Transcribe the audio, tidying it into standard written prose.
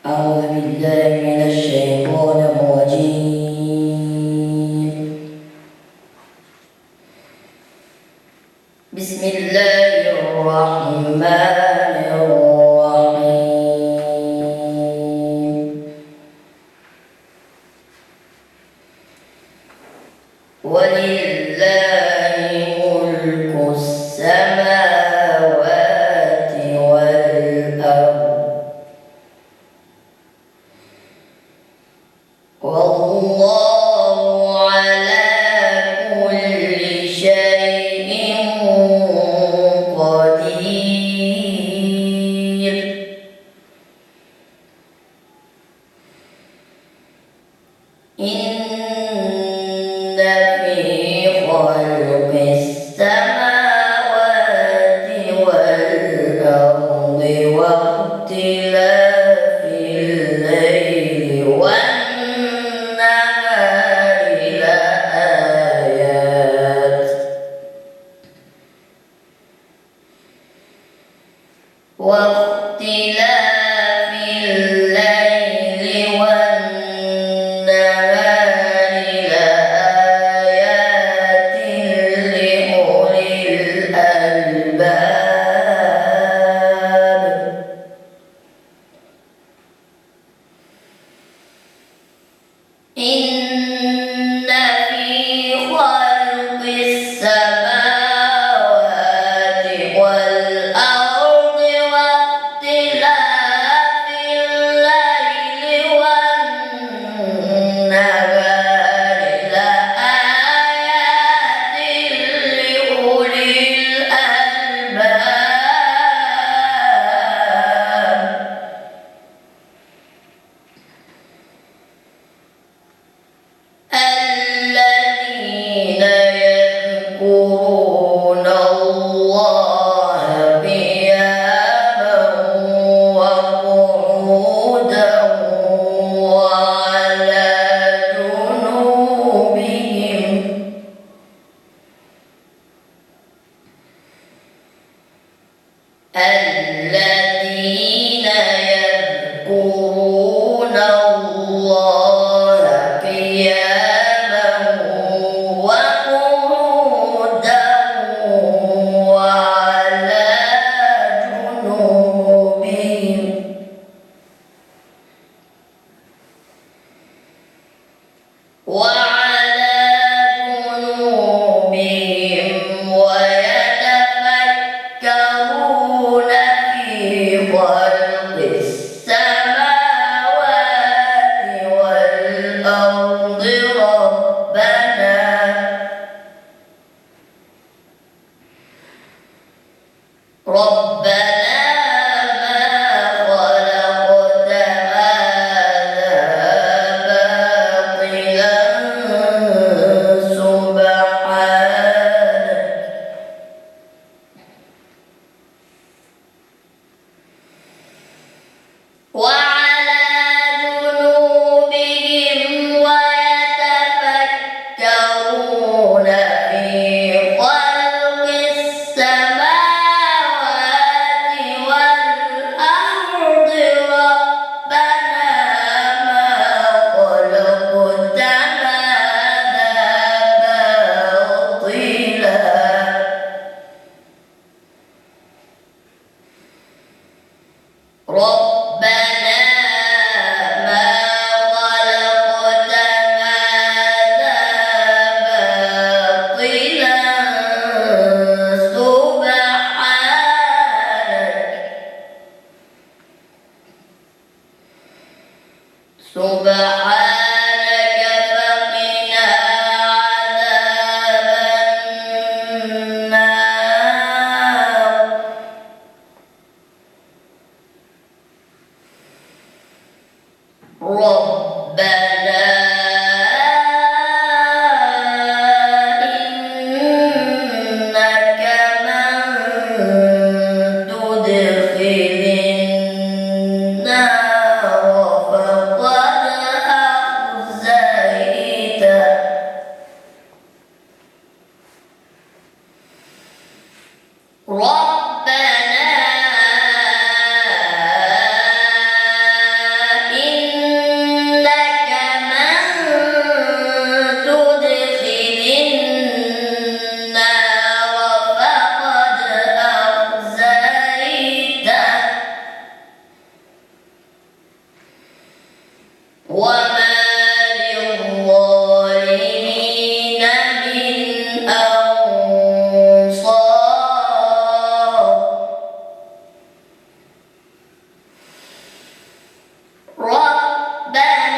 أعوذ بالله من الشيطان الرجيم. بسم الله الرحمن الرحيم. ولله ملك السماوات والأرض والله على كل شيء قدير. إن في خلق السماوات والأرض واختلاف الليل والنهار لآيات واختلاف الليل والنهار لآيات لأولي الألباب. إن في خلق السماوات والأرض واختلاف الليل والنهار لآيات لأولي الألباب. الذين يذكرون الله قياما وقعودا وعلى جنوبهم. الذين يذكرون الله قياما وقعودا وعلى جنوبهم. ويتفكرون في خلق السماوات والأرض ربنا ما خلقت هذا باطلا سبحانك وعلى جنوبهم ويتفكرون في خلق السماوات والأرض ربنا ما خلقت هذا باطلا ربنا ما خلقت هذا باطلا سبحانك فقنا عذاب النار. ربنا إنك من تدخل النار فقد أخزيته ربنا وما للظالمين من أنصار ربنا